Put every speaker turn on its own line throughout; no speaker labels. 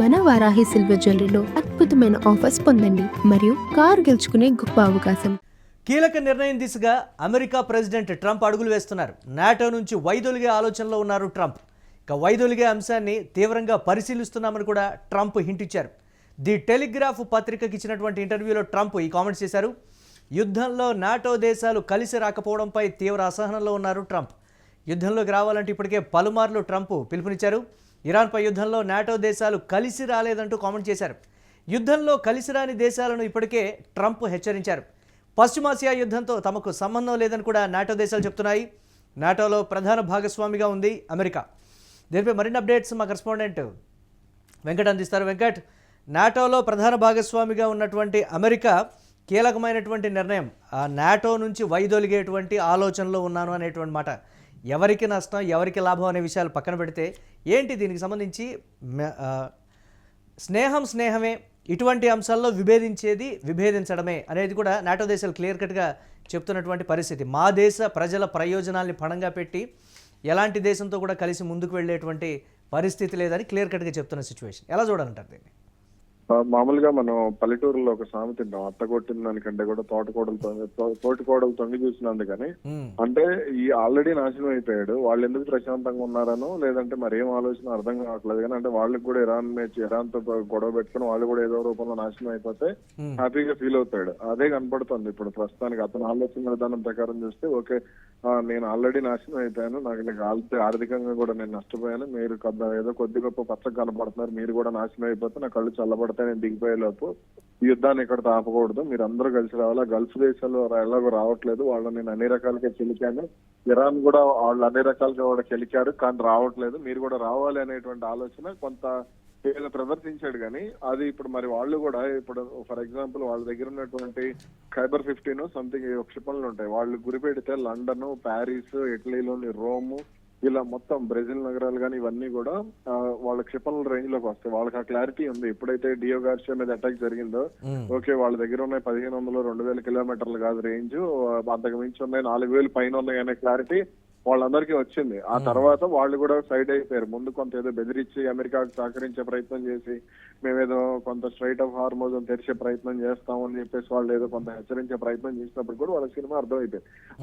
మన వారాహి సిల్వర్ జ్యువెలరీలో అద్భుతమైన ఆఫర్స్ పొందండి మరియు కారు గెలుచుకునే గొప్ప అవకాశం.
కీలక నిర్ణయం దిశగా అమెరికా ప్రెసిడెంట్ ట్రంప్ అడుగులు వేస్తున్నారు. నాటో నుంచి వైదొలిగే ఆలోచనలో ఉన్నారు ట్రంప్. ఇక వైదొలిగే అంశాన్ని తీవ్రంగా పరిశీలిస్తున్నామని కూడా ట్రంప్ హింట్ ఇచ్చారు. ది టెలిగ్రాఫ్ పత్రికకి ఇచ్చినటువంటి ఇంటర్వ్యూలో ట్రంప్ ఈ కామెంట్స్ చేశారు. యుద్ధంలో నాటో దేశాలు కలిసి రాకపోవడంపై తీవ్ర అసహనంలో ఉన్నారు ట్రంప్. యుద్ధంలోకి రావాలంటే ఇప్పటికే పలుమార్లు ట్రంప్ పిలుపునిచ్చారు. ఇరాన్పై యుద్ధంలో నాటో దేశాలు కలిసి రాలేదంటూ కామెంట్ చేశారు. యుద్ధంలో కలిసి రాని దేశాలను ఇప్పటికే ట్రంప్ హెచ్చరించారు. పశ్చిమాసియా యుద్ధంతో తమకు సంబంధం లేదని కూడా నాటో దేశాలు చెప్తున్నాయి. నాటోలో ప్రధాన భాగస్వామిగా ఉంది అమెరికా. దీనిపై మరిన్ని అప్డేట్స్ మా కరెస్పాండెంట్ వెంకట్ అందిస్తారు. వెంకట్, నాటోలో ప్రధాన భాగస్వామిగా ఉన్నటువంటి అమెరికా కీలకమైనటువంటి నిర్ణయం, ఆ నాటో నుంచి వైదొలిగేటువంటి ఆలోచనలో ఉన్నాను అనేటువంటి మాట. ఎవరికి నష్టం, ఎవరికి లాభం అనే విషయాలు పక్కన పెడితే ఏంటి దీనికి సంబంధించి స్నేహమే, ఇటువంటి అంశాల్లో విభేదించడమే అనేది కూడా నాటో దేశాలు క్లియర్ కట్గా చెప్తున్నటువంటి పరిస్థితి. మా దేశ ప్రజల ప్రయోజనాల్ని పణంగా పెట్టి ఎలాంటి దేశంతో కూడా కలిసి ముందుకు వెళ్ళేటువంటి పరిస్థితి లేదని క్లియర్ కట్గా చెప్తున్న సిచ్యువేషన్. ఎలా చూడాలంటారు దీన్ని?
మామూలుగా మనం పల్లెటూరులో ఒక సామెత తింటాం, అత్త కొట్టిన దానికంటే కూడా తోటి కోడలు తొంగి చూసినందుకని. అంటే ఈ ఆల్రెడీ నాశనం అయిపోయాడు, వాళ్ళు ఎందుకు ప్రశాంతంగా ఉన్నారనో లేదంటే మరి ఏం ఆలోచన అర్థం కావట్లేదు. కానీ అంటే వాళ్ళకి కూడా ఇరాన్ తో గొడవ పెట్టుకుని వాళ్ళు కూడా ఏదో రూపంలో నాశనం అయిపోతే హ్యాపీగా ఫీల్ అవుతాడు. అదే కనపడుతుంది ఇప్పుడు ప్రస్తుతానికి. అతని ఆలోచన విధానం ప్రకారం చూస్తే ఓకే, నేను ఆల్రెడీ నాశనం అయిపోయాను, నాకు ఆర్థికంగా కూడా నేను నష్టపోయాను, మీరు ఏదో కొద్ది గొప్ప పచ్చగా కనపడుతున్నారు, మీరు కూడా నాశనం అయిపోతే నా కళ్ళు చల్లబడతాయి, నేను దిగిపోయేలోపు ఈ యుద్ధాన్ని ఇక్కడ ఆపకూడదు, మీరు అందరూ కలిసి రావాలా. గల్ఫ్ దేశాలు ఎలాగో రావట్లేదు, వాళ్ళు నేను అన్ని రకాలుగా చెలికాను, ఇరాన్ కూడా వాళ్ళు అన్ని రకాలుగా కూడా చెలికారు కానీ రావట్లేదు, మీరు కూడా రావాలి అనేటువంటి ఆలోచన కొంత ఏదో ప్రదర్శించాడు. కానీ అది ఇప్పుడు మరి వాళ్ళు కూడా ఇప్పుడు ఫర్ ఎగ్జాంపుల్ వాళ్ళ దగ్గర ఉన్నటువంటి ఖైబర్ 15 సంథింగ్ క్షిపణులు ఉంటాయి, వాళ్ళు గురిపెడితే లండన్, ప్యారిస్, ఇటలీలోని రోము, ఇలా మొత్తం బ్రెజిల్ నగరాలు కానీ ఇవన్నీ కూడా వాళ్ళ క్షిపణుల రేంజ్ లోకి వస్తాయి. వాళ్ళకి ఆ క్లారిటీ ఉంది. ఎప్పుడైతే డియో గార్సియా మీద అటాక్ జరిగిందో ఓకే, వాళ్ళ దగ్గర ఉన్నాయి 1500-2000 కిలోమీటర్లు కాదు రేంజ్, అంతకు మించి ఉన్నాయి 4000 పైన ఉన్నాయి అనే క్లారిటీ వాళ్ళందరికీ వచ్చింది. ఆ తర్వాత వాళ్ళు కూడా సైడ్ అయిపోయారు. ముందు కొంత ఏదో బెదిరించి అమెరికాకు సహకరించే ప్రయత్నం చేసి మేమేదో కొంత స్ట్రైట్ ఆఫ్ హార్మోజ్ తెరిచే ప్రయత్నం చేస్తామని చెప్పేసి వాళ్ళు ఏదో కొంత హెచ్చరించే ప్రయత్నం చేసినప్పుడు కూడా వాళ్ళ సినిమా అర్థమైపోయింది.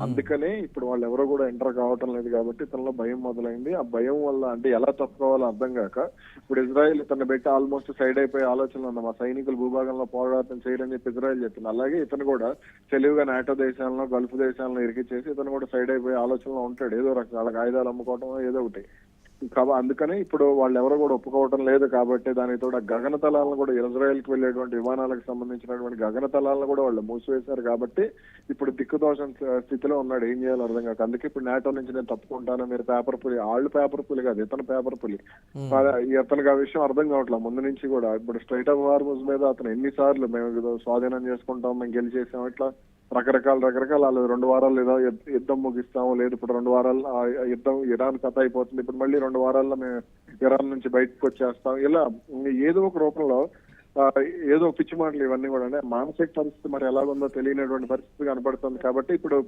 అందుకనే ఇప్పుడు వాళ్ళు ఎవరో కూడా ఎంటర్ కావటం లేదు కాబట్టి ఇతనిలో భయం మొదలైంది. ఆ భయం వల్ల అంటే ఎలా తప్పుకోవాలో అర్థం కాక ఇప్పుడు ఇజ్రాయెల్ ఇతను పెట్టి ఆల్మోస్ట్ సైడ్ అయిపోయే ఆలోచనలు ఉంది. మా సైనికులు భూభాగంలో పోరాటం చేయాలని చెప్పి ఇజ్రాయెల్ చెప్పింది. అలాగే ఇతను కూడా తెలివిగా నాటో దేశాలను, గల్ఫ్ దేశాలను ఇరికిచ్చేసి ఇతను కూడా సైడ్ అయిపోయే ఆలోచనలో ఉంటాడు. ఏదో రకాల ఆయుధాలు అమ్ముకోవటం ఏదో ఒకటి. అందుకని ఇప్పుడు వాళ్ళు ఎవరు కూడా ఒప్పుకోవటం లేదు కాబట్టి దానితో గగనతలాలను కూడా ఇజ్రాయెల్ కి వెళ్ళేటువంటి విమానాలకు సంబంధించినటువంటి గగనతలాలను కూడా వాళ్ళు మూసివేశారు. కాబట్టి ఇప్పుడు దిక్కుదోషం స్థితిలో ఉన్నాడు, ఏం చేయాలో అర్థం కాక. అందుకే ఇప్పుడు నాటో నుంచి నేను తప్పుకుంటాను, మీరు పేపర్ పులి, వాళ్ళు పేపర్ పులి కాదు ఇతను పేపర్ పులి. ఇతనికి ఆ విషయం అర్థం కావట్లేదు ముందు నుంచి కూడా. ఇప్పుడు స్ట్రైట్ ఆఫ్ హార్మోజ్ మీద అతను ఎన్నిసార్లు మేము స్వాధీనం చేసుకుంటాం, మేము గెలిచేసాం, ఇట్లా రకరకాల 2 వారాలు ఏదో యుద్ధం ముగిస్తాము, లేదు ఇప్పుడు 2 వారాలు యుద్ధం ఇరాన్ కథ అయిపోతుంది, ఇప్పుడు మళ్ళీ 2 వారాల్లో మేము ఇరాన్ నుంచి బయటకు వచ్చేస్తాం, ఇలా ఏదో ఒక రూపంలో ఏదో పిచ్చి మాటలు ఇవన్నీ కూడా. అంటే మానసిక పరిస్థితి మరి ఎలాగుందో తెలియనటువంటి పరిస్థితి కనపడుతుంది. కాబట్టి ఇప్పుడు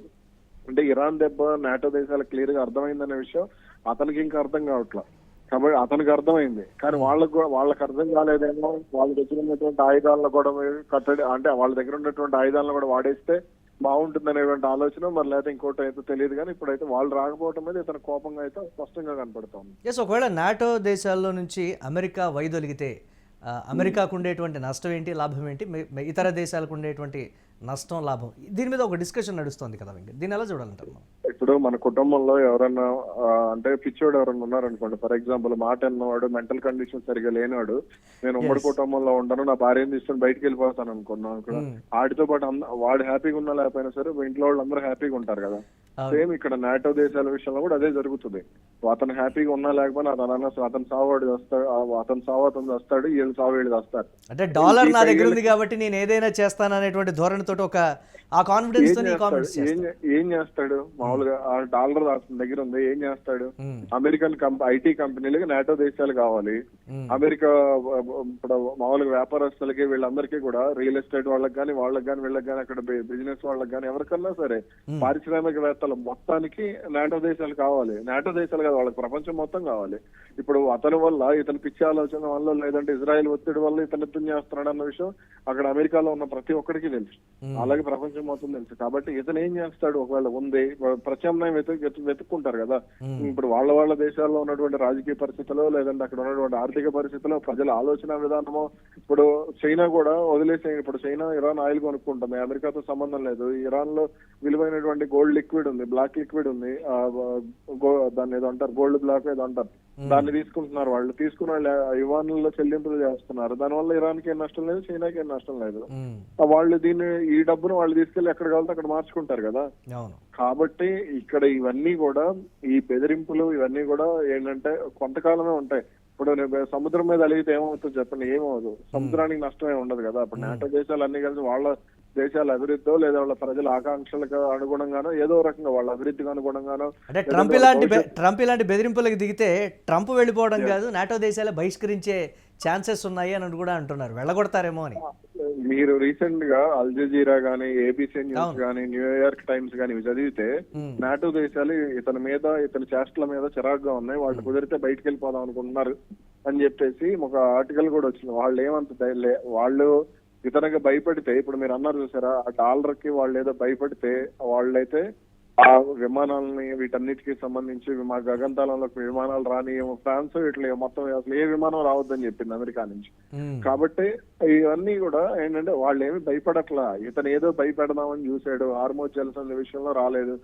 అంటే ఇరాన్ దెబ్బ నాటో దేశాలకు క్లియర్ గా అర్థమైందనే విషయం అతనికి ఇంకా అర్థం కావట్లేదు. కాబట్టి అతనికి అర్థమైంది కానీ వాళ్ళకి అర్థం కాలేదేమో. వాళ్ళ దగ్గర ఉన్నటువంటి ఆయుధాలను కూడా కట్టడి, అంటే వాళ్ళ దగ్గర ఉన్నటువంటి ఆయుధాలను కూడా వాడేస్తే బాగుంటుంది అనేటువంటి ఆలోచన మరి లేదా ఇంకోటి అయితే తెలియదు. కానీ ఇప్పుడైతే వాళ్ళు రాకపోవడం మీద ఇతను కోపంగా అయితే స్పష్టంగా కనపడుతుంది.
ఒకవేళ నాటో దేశాల్లో నుంచి అమెరికా వైదొలిగితే అమెరికాకు ఉండేటువంటి నష్టం ఏంటి, లాభం ఏంటి, ఇతర దేశాలకు ఉండేటువంటి నష్టం, లాభం, దీని మీద ఒక డిస్కషన్ నడుస్తుంది కదా. దీన్ని ఎలా చూడాలంటారు?
ఇప్పుడు మన కుటుంబంలో ఎవరన్నా అంటే పిచ్చోడు ఎవరన్నా ఉన్నారనుకోండి, ఫర్ ఎగ్జాంపుల్ మాట అన్నవాడు, మెంటల్ కండిషన్ సరిగా లేనివాడు, నేను ఉమ్మడి కుటుంబంలో ఉంటాను, నా భార్యను తీసుకొని బయటకు వెళ్ళిపోతాను అనుకున్నాను, వాడితో పాటు వాడు హ్యాపీగా ఉన్నా లేకపోయినా సరే ఇంట్లో వాళ్ళు అందరూ హ్యాపీగా ఉంటారు కదా. సేమ్ ఇక్కడ నాటో దేశాల విషయంలో కూడా అదే జరుగుతుంది. అతను హ్యాపీగా ఉన్నా లేకపోయినా అతను సావాడు వస్తాడు, అతను వస్తాడు, వీళ్ళు సావు వీళ్ళు వస్తారు.
అంటే డాలర్ నా దగ్గర ఉంది కాబట్టి నేను ఏదైనా చేస్తాను అనేటువంటి ధోరణితో ఒక ఆ కాన్ఫిడెన్స్
ఏం చేస్తాడు మామూలుగా? ఆ డాలర్ అతని దగ్గర ఉంది, ఏం చేస్తాడు? అమెరికన్ ఐటీ కంపెనీలకి నాటో దేశాలు కావాలి. అమెరికా ఇప్పుడు మామూలుగా వ్యాపారస్తులకి వీళ్ళందరికీ కూడా రియల్ ఎస్టేట్ వాళ్ళకి కానీ వీళ్ళకి కానీ అక్కడ బిజినెస్ వాళ్ళకి కానీ ఎవరికన్నా సరే పారిశ్రామికవేత్త అవతల మొత్తానికి నాటో దేశాలు కావాలి. నాటో దేశాలు కాదు, వాళ్ళకి ప్రపంచం మొత్తం కావాలి. ఇప్పుడు అతని వల్ల, ఇతని పిచ్చి ఆలోచన వల్ల, లేదంటే ఇజ్రాయెల్ ఒత్తిడి వల్ల ఇతను యుద్ధం చేస్తున్నాడు అన్న విషయం అక్కడ అమెరికాలో ఉన్న ప్రతి ఒక్కరికి తెలుసు, అలాగే ప్రపంచం మొత్తం తెలుసు. కాబట్టి ఇతను ఏం చేస్తాడు, ఒకవేళ ఉంది ప్రత్యామ్నాయం వెతుక్కుంటారు కదా. ఇప్పుడు వాళ్ళ దేశాల్లో ఉన్నటువంటి రాజకీయ పరిస్థితులు, లేదంటే అక్కడ ఉన్నటువంటి ఆర్థిక పరిస్థితులు, ప్రజల ఆలోచన విధానము. ఇప్పుడు చైనా కూడా వదిలేసే, ఇప్పుడు చైనా ఇరాన్ ఆయిల్ కొనుక్కుంటుంది, అమెరికాతో సంబంధం లేదు. ఇరాన్ లో విలువైనటువంటి గోల్డ్ లిక్విడ్ ఉంది, బ్లాక్ లిక్విడ్ ఉంది, దాన్ని ఏదో అంటారు, గోల్డ్ బ్లాక్ ఏదో అంటారు, దాన్ని తీసుకుంటున్నారు. వాళ్ళు తీసుకున్న వాళ్ళు యువాన్లలో చెల్లింపులు చేస్తున్నారు. దానివల్ల ఇరాన్ కి ఏం నష్టం లేదు, చైనాకి ఏం నష్టం లేదు. వాళ్ళు ఈ డబ్బును వాళ్ళు తీసుకెళ్లి ఎక్కడ కావాలంటే అక్కడ మార్చుకుంటారు కదా. కాబట్టి ఇక్కడ ఇవన్నీ కూడా, ఈ బెదిరింపులు ఇవన్నీ కూడా ఏంటంటే కొంతకాలమే ఉంటాయి. ఇప్పుడు సముద్రం మీద అలిగితే ఏమవుతుంది చెప్పండి, ఏమవుతుంది, సముద్రానికి నష్టమే ఉండదు కదా. ఇప్పుడు నాటో దేశాలు అన్ని కలిసి వాళ్ళ దేశాల అభివృద్ధో లేదా వాళ్ళ ప్రజల ఆకాంక్షలకు అనుగుణంగానో, ఏదో రకంగా వాళ్ళ అభివృద్ధికి అనుగుణంగానో,
అంటే ట్రంప్ ఇలాంటి బెదిరింపులకు దిగితే ట్రంప్ వెళ్ళిపోవడం కాదు, నాటో దేశాలే బహిష్కరించే ఛాన్సెస్ ఉన్నాయి అని కూడా అంటున్నారు, వెళ్ళగొడతారేమో అని.
మీరు రీసెంట్ గా అల్ జజీరా గానీ, ఏబిసి న్యూస్ గానీ, న్యూయార్క్ టైమ్స్ గానీ ఇవి చదివితే నాటో దేశాలు ఇతని చేష్టల మీద చిరాగ్గా ఉన్నాయి, వాళ్ళు కుదిరితే బయటకు వెళ్ళిపోదాం అనుకుంటున్నారు అని చెప్పేసి ఒక ఆర్టికల్ కూడా వచ్చింది. వాళ్ళు వాళ్ళు ఇతనికి భయపడితే, ఇప్పుడు మీరు అన్నారు చూసారా, ఆ డాలర్ కి వాళ్ళు ఏదో భయపడితే, వాళ్ళైతే ఆ విమానాలని వీటన్నిటికీ సంబంధించి మా గగనతలంలోకి విమానాలు రాని, ఫ్రాన్స్ ఇట్లా మొత్తం అసలు ఏ విమానం రావద్దని చెప్పింది అమెరికా నుంచి. కాబట్టి ఇవన్నీ కూడా ఏంటంటే వాళ్ళు ఏమి భయపడట్లా, ఇతను ఏదో భయపెడదామని చూశాడు. హార్మోజ్ జలసంధి విషయంలో రాలేదు,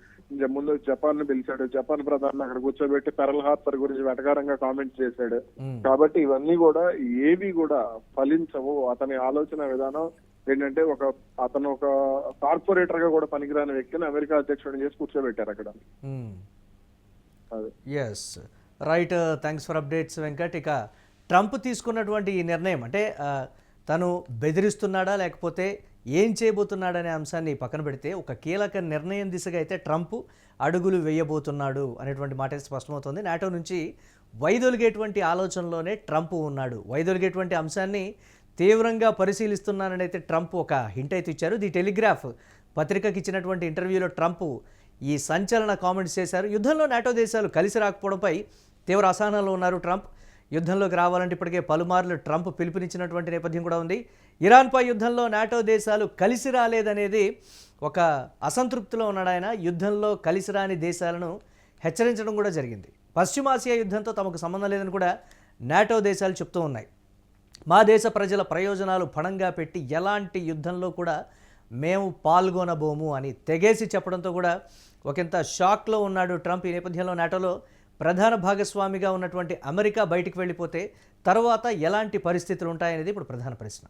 ముందు జపాన్ ని పిలిచాడు, జపాన్ ప్రధాని అక్కడ కూర్చోబెట్టి పెరల్ హార్బర్ గురించి వెటకారంగా కామెంట్స్ చేశాడు. కాబట్టి ఇవన్నీ కూడా ఏవి కూడా ఫలించవు. అతని ఆలోచన విధానం ఏంటంటే అతను ఒక కార్పొరేటర్ గా కూడా పనికిరాని వ్యక్తిని అమెరికా అధ్యక్షుడిని చేసి కూర్చోబెట్టారు అక్కడ.
Yes right, thanks for updates Venkat. ఇక ట్రంప్ తీసుకున్నటువంటి ఈ నిర్ణయం అంటే తను బెదిరిస్తున్నాడా లేకపోతే ఏం చేయబోతున్నాడనే అంశాన్ని పక్కన పెడితే ఒక కీలక నిర్ణయం దిశగా అయితే ట్రంప్ అడుగులు వేయబోతున్నాడు అనేటువంటి మాట స్పష్టమవుతుంది. నాటో నుంచి వైదొలిగేటువంటి ఆలోచనలోనే ట్రంప్ ఉన్నాడు. వైదొలిగేటువంటి అంశాన్ని తీవ్రంగా పరిశీలిస్తున్నానని అయితే ట్రంప్ ఒక హింట్ అయితే ఇచ్చారు. ది టెలిగ్రాఫ్ పత్రికకి ఇచ్చినటువంటి ఇంటర్వ్యూలో ట్రంప్ ఈ సంచలన కామెంట్స్ చేశారు. యుద్ధంలో నాటో దేశాలు కలిసి రాకపోవడంపై తీవ్ర అసహనంలో ఉన్నారు ట్రంప్. యుద్ధంలోకి రావాలంటే ఇప్పటికే పలుమార్లు ట్రంప్ పిలుపునిచ్చినటువంటి నేపథ్యం కూడా ఉంది. ఇరాన్పై యుద్ధంలో నాటో దేశాలు కలిసి రాలేదనేది ఒక అసంతృప్తిలో ఉన్నాడు ఆయన. యుద్ధంలో కలిసి రాని దేశాలను హెచ్చరించడం కూడా జరిగింది. పశ్చిమాసియా యుద్ధంతో తమకు సంబంధం లేదని కూడా నాటో దేశాలు చెప్తూ ఉన్నాయి. మా దేశ ప్రజల ప్రయోజనాలు పణంగా పెట్టి ఎలాంటి యుద్ధంలో కూడా మేము పాల్గొనబోము అని తెగేసి చెప్పడంతో కూడా ఒకంత షాక్లో ఉన్నాడు ట్రంప్. ఈ నేపథ్యంలో నాటోలో ప్రధాన భాగస్వామిగా ఉన్నటువంటి అమెరికా బయటికి వెళ్ళిపోతే తర్వాత ఎలాంటి పరిస్థితులు ఉంటాయనేది ఇప్పుడు ప్రధాన ప్రశ్న.